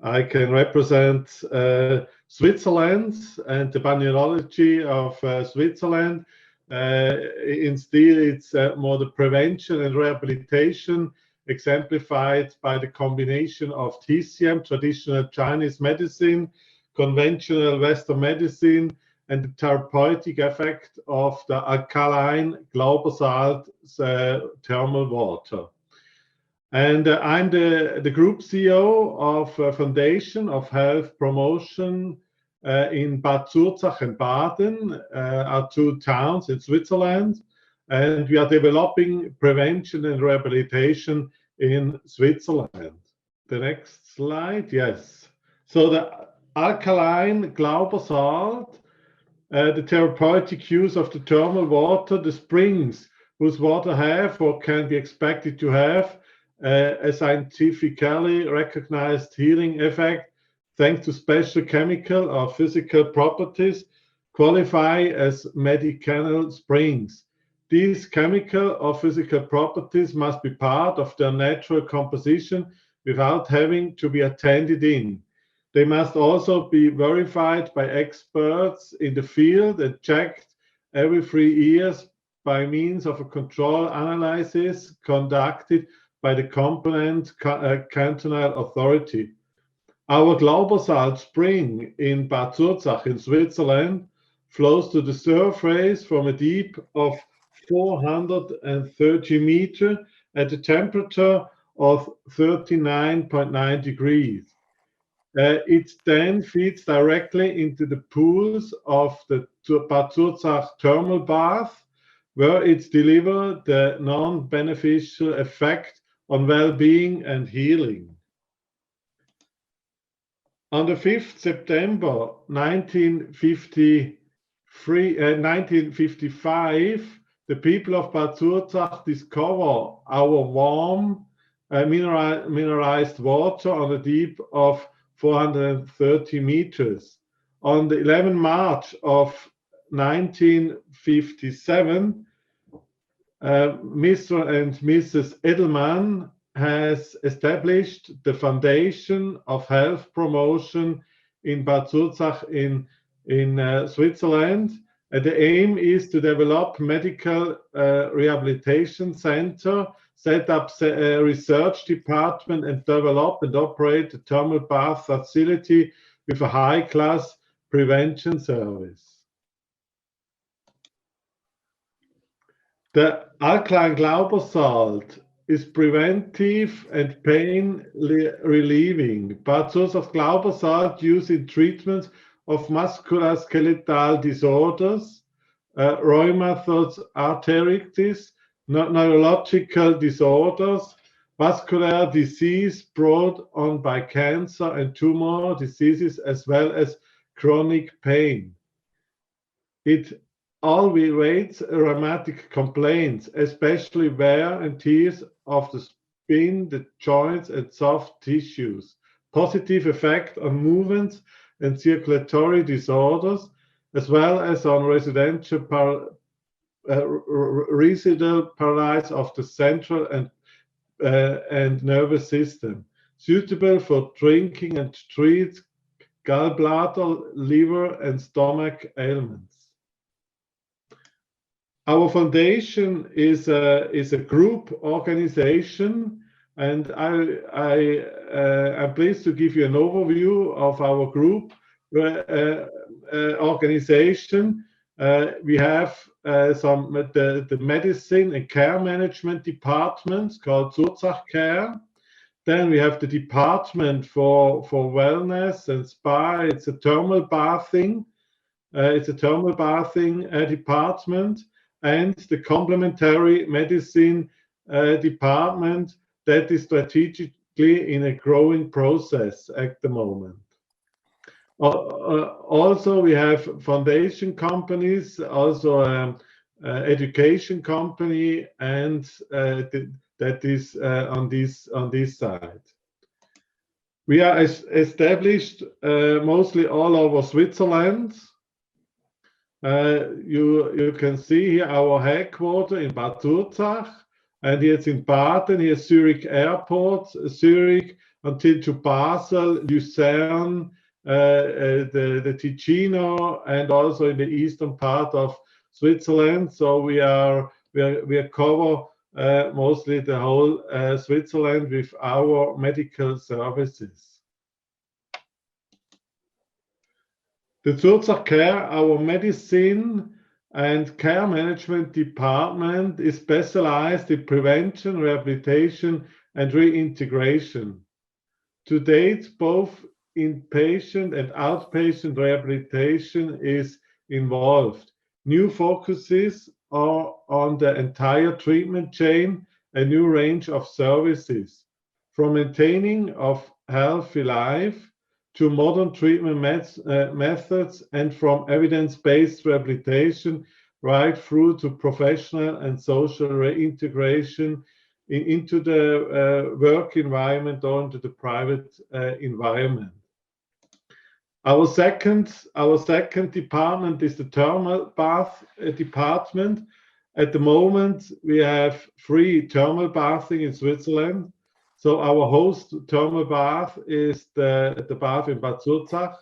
I can represent Switzerland and the balneology of Switzerland. Instead, it's more the prevention and rehabilitation, exemplified by the combination of TCM, traditional Chinese medicine, conventional Western medicine, and the therapeutic effect of the alkaline global salt thermal water. And I'm the group CEO of a Foundation of Health Promotion in Bad Zurzach and Baden, our two towns in Switzerland. And we are developing prevention and rehabilitation in Switzerland. The next slide, yes. So the alkaline global salt, the therapeutic use of the thermal water, the springs whose water have or can be expected to have a scientifically recognized healing effect thanks to special chemical or physical properties, qualify as medicinal springs. These chemical or physical properties must be part of their natural composition without having to be attended in. They must also be verified by experts in the field and checked every 3 years by means of a control analysis conducted by the competent cantonal authority. Our global salt spring in Bad Zurzach in Switzerland flows to the surface from a deep of 430 meters at a temperature of 39.9 degrees. It then feeds directly into the pools of the Bad Zurzach thermal bath, where it delivers the non-beneficial effect on well-being and healing. On the 5th September 1955, the people of Bad Zurzach discover our warm mineralized water on a deep of 430 meters. On the 11th March of 1957, Mr. and Mrs. Edelman has established the Foundation of Health Promotion in Bad Zurzach in Switzerland. And the aim is to develop medical rehabilitation center, set up a research department, and develop and operate a thermal bath facility with a high-class prevention service. The alkaline global salt is preventive and pain relieving. Bad Zurzach global salt used in treatment of musculoskeletal disorders, rheumatoid arthritis, neurological disorders, vascular disease brought on by cancer and tumor diseases, as well as chronic pain. It alleviates rheumatic complaints, especially wear and tear of the skin, the joints, and soft tissues. Positive effect on movements and circulatory disorders, as well as on residual paralysis of the central and nervous system, suitable for drinking and treat gallbladder, liver, and stomach ailments. Our foundation is a group organization, and I'm pleased to give you an overview of our group organization. We have the medicine and care management departments called Zurzach Care. Then we have the department for wellness and spa. It's a thermal bathing. Department, and the complementary medicine department that is strategically in a growing process at the moment. Also, we have foundation companies, also education company, and that is on this side. We are established mostly all over Switzerland. You can see here our headquarters in Bad Zurzach, and it's in Baden. Here's Zurich Airport. Zurich until to Basel, Lucerne, the Ticino, and also in the eastern part of Switzerland. So we cover mostly the whole Switzerland with our medical services. The Zurzach Care, our medicine and care management department, is specialized in prevention, rehabilitation, and reintegration. To date, both inpatient and outpatient rehabilitation is involved. New focuses are on the entire treatment chain, a new range of services, from maintaining of healthy life to modern treatment methods, and from evidence-based rehabilitation right through to professional and social reintegration into the work environment or into the private environment. Our second department is the thermal bath department. At the moment, we have 3 thermal bathing in Switzerland. So our host thermal bath is the bath in Bad Zurzach.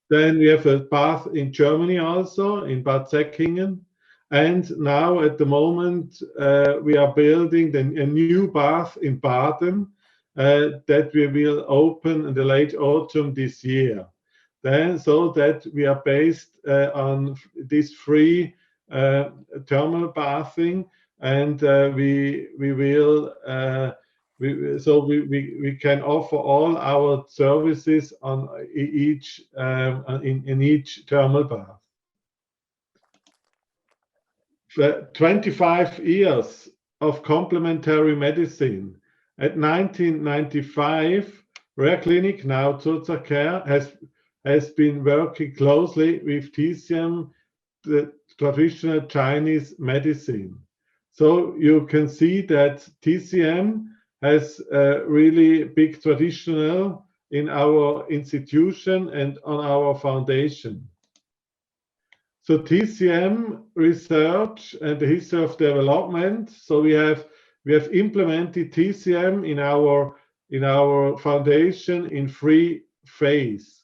Then we have a bath in Germany also, in Bad Säckingen. And now at the moment, we are building a new bath in Baden that we will open in the late autumn this year. Then, so that we are based on these 3 thermal bathing, and we can offer all our services on each in each thermal bath. 25 years of complementary medicine. At 1995, Rare Clinic, now Zurzach Care, has been working closely with TCM, the traditional Chinese medicine. So you can see that TCM has a really big traditional in our institution and on our foundation. So TCM research and the history of development. So we have implemented TCM in our foundation in 3 phases.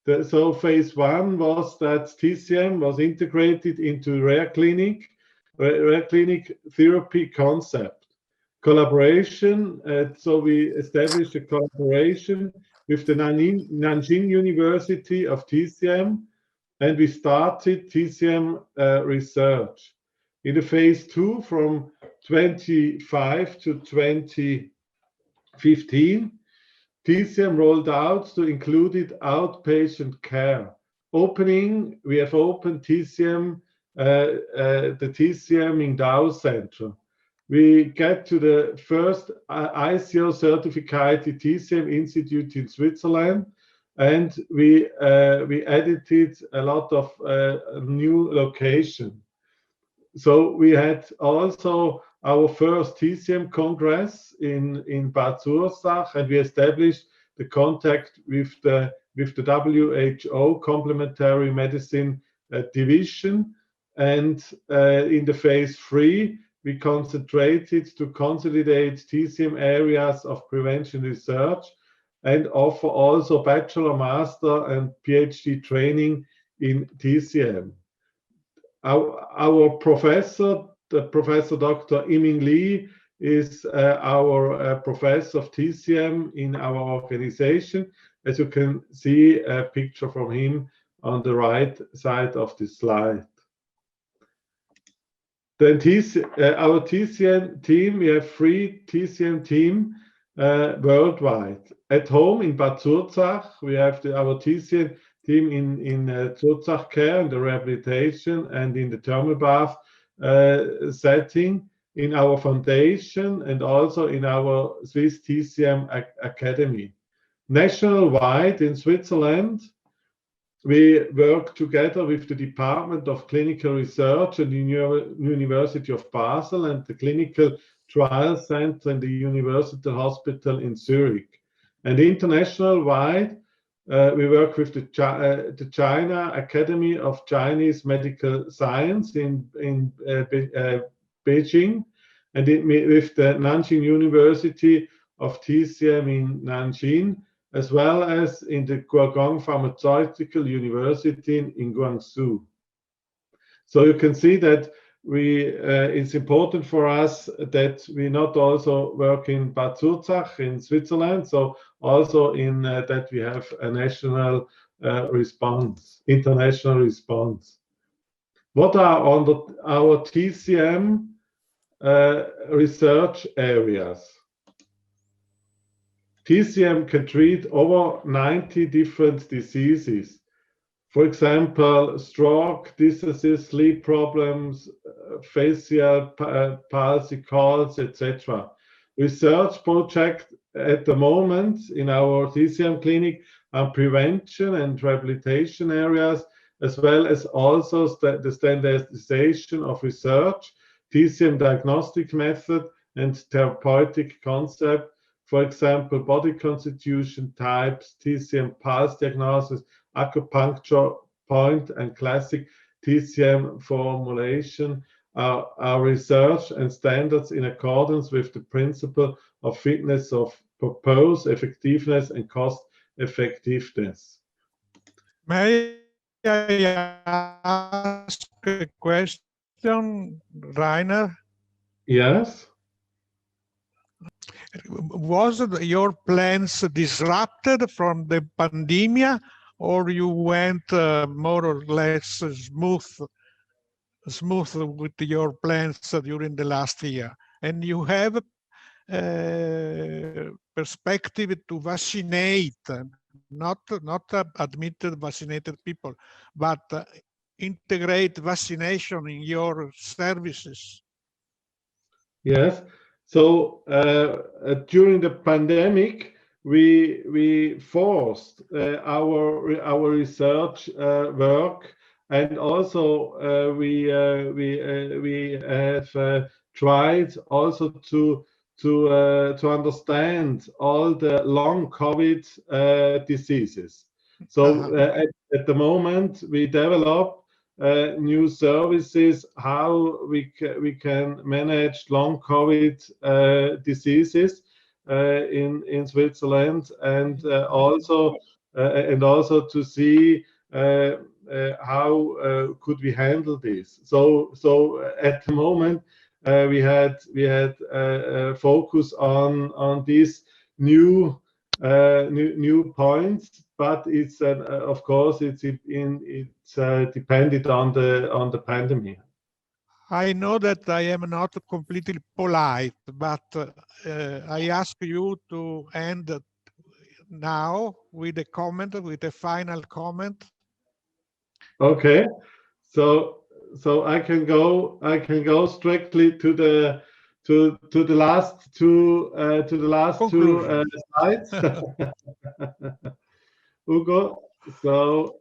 So phase 1 was that TCM was integrated into Rare Clinic therapy concept. Collaboration, so we established a collaboration with the Nanjing University of TCM, and we started TCM research. In the phase 2, from 25 to 2015, TCM rolled out to include outpatient care. We have opened TCM, the TCM in Dao Center. We get to the first ICO certified TCM institute in Switzerland, and we edited a lot of new location. So we had also our first TCM Congress in Bad Zurzach, and we established the contact with the WHO Complementary Medicine Division. And in the phase 3, we concentrated to consolidate TCM areas of prevention research and offer also bachelor, master, and PhD training in TCM. Our professor, the Professor Dr. Yiming Li, is our professor of TCM in our organization. As you can see a picture from him on the right side of the slide. Then our TCM team, we have 3 TCM team worldwide. At home in Bad Zurzach, we have our TCM team in Zurzach Care, in the rehabilitation and in the thermal bath setting, in our foundation, and also in our Swiss TCM Academy. Nationwide in Switzerland, we work together with the Department of Clinical Research at the University of Basel and the Clinical Trial Center in the University Hospital in Zurich. And international-wide, we work with the China Academy of Chinese Medical Science in Beijing, and with the Nanjing University of TCM in Nanjing, as well as in the Guangdong Pharmaceutical University in Guangzhou. So you can see that it's important for us that we not also work in Bad Zurzach in Switzerland, so also in that we have a national response, international response. What are our TCM research areas? TCM can treat over 90 different diseases. For example, stroke, diseases, sleep problems, facial palsy, colds, etc. Research project at the moment in our TCM clinic are prevention and rehabilitation areas, as well as also the standardization of research, TCM diagnostic method, and therapeutic concept. For example, body constitution types, TCM pulse diagnosis, acupuncture point, and classic TCM formulation are research and standards in accordance with the principle of fitness of purpose, effectiveness, and cost effectiveness. May I ask a question, Rainer? Yes. Was your plans disrupted from the pandemic, or you went more or less smooth with your plans during the last year? And you have perspective to vaccinate, not admitted vaccinated people, but integrate vaccination in your services. Yes. So during the pandemic, we forced our research work, and also we have tried also to understand all the long COVID diseases. So at the moment, we develop new services, how we can manage long COVID diseases in Switzerland, and also to see how could we handle this. So at the moment we had focus on these new points, but it's of course it's dependent on the pandemic. I know that I am not completely polite, but I ask you to end now with a comment, with a final comment. Okay, so I can go strictly to the last two slides. Ugo, so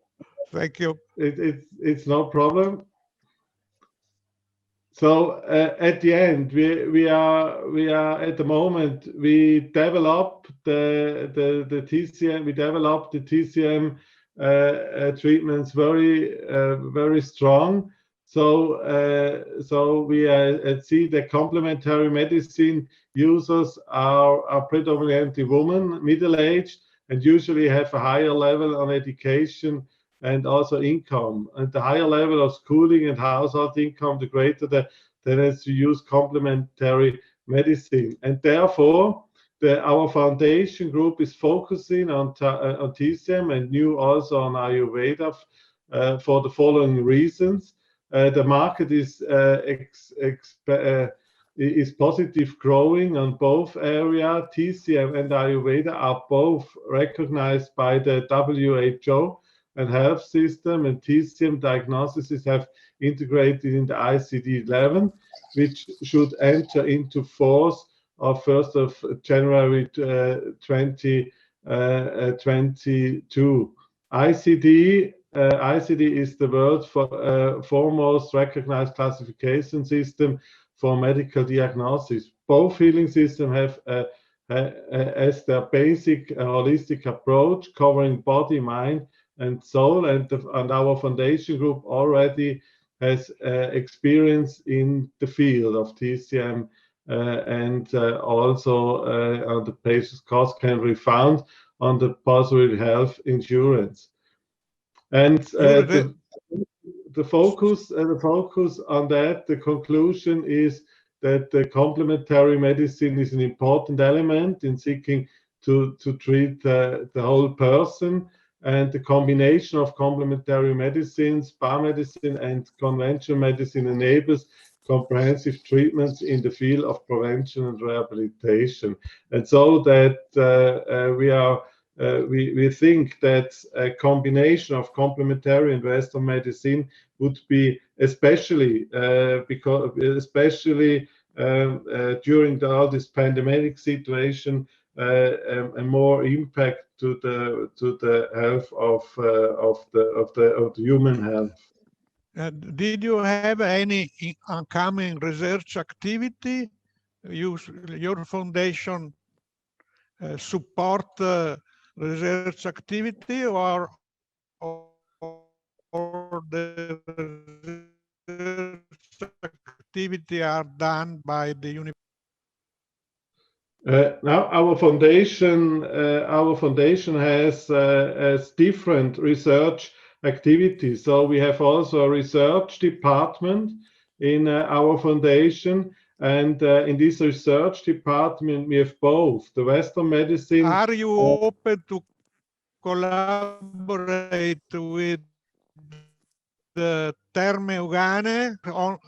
thank you. It's no problem. So at the end, we are at the moment we develop the TCM. We developed the TCM treatments very strong. So we see the complementary medicine users are predominantly women, middle-aged, and usually have a higher level of education and also income. And the higher level of schooling and household income, the greater the tendency to use complementary medicine. And therefore, our foundation group is focusing on TCM and new also on Ayurveda for the following reasons. The market is positive growing on both areas. TCM and Ayurveda are both recognized by the WHO and health system, and TCM diagnoses have integrated in the ICD-11, which should enter into force of 1st of January 2022. ICD is the world's foremost recognized classification system for medical diagnosis. Both healing systems have as their basic holistic approach covering body, mind, and soul, and our foundation group already has experience in the field of TCM and also the patient's cost can be found on the possible health insurance. And the focus on that, the conclusion is that the complementary medicine is an important element in seeking to treat the whole person, and the combination of complementary medicines, biomedicine and conventional medicine enables comprehensive treatments in the field of prevention and rehabilitation. And so that we think that a combination of complementary and Western medicine would be especially during all this pandemic situation a more impact to the health of the human health. Did you have any upcoming research activity? Your foundation support research activity, or the research activity are done by the university? Now our foundation has different research activities. So we have also a research department in our foundation, and in this research department we have both the Western medicine. Are you open to collaborate with the Terme Ugane,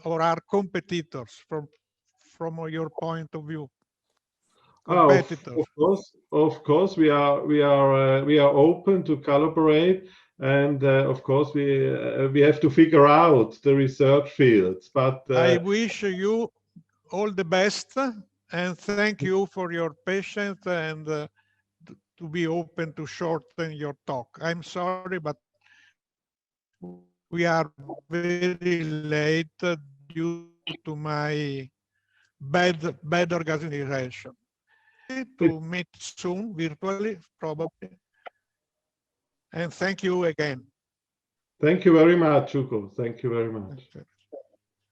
or are competitors from your point of view? Competitors. Of course, we are open to collaborate, and of course we have to figure out the research fields. But I wish you all the best, and thank you for your patience and to be open to shorten your talk. I'm sorry, but we are very late due to my bad organization. To meet soon virtually, probably. And thank you again. Thank you very much, Hugo. Thank you very much.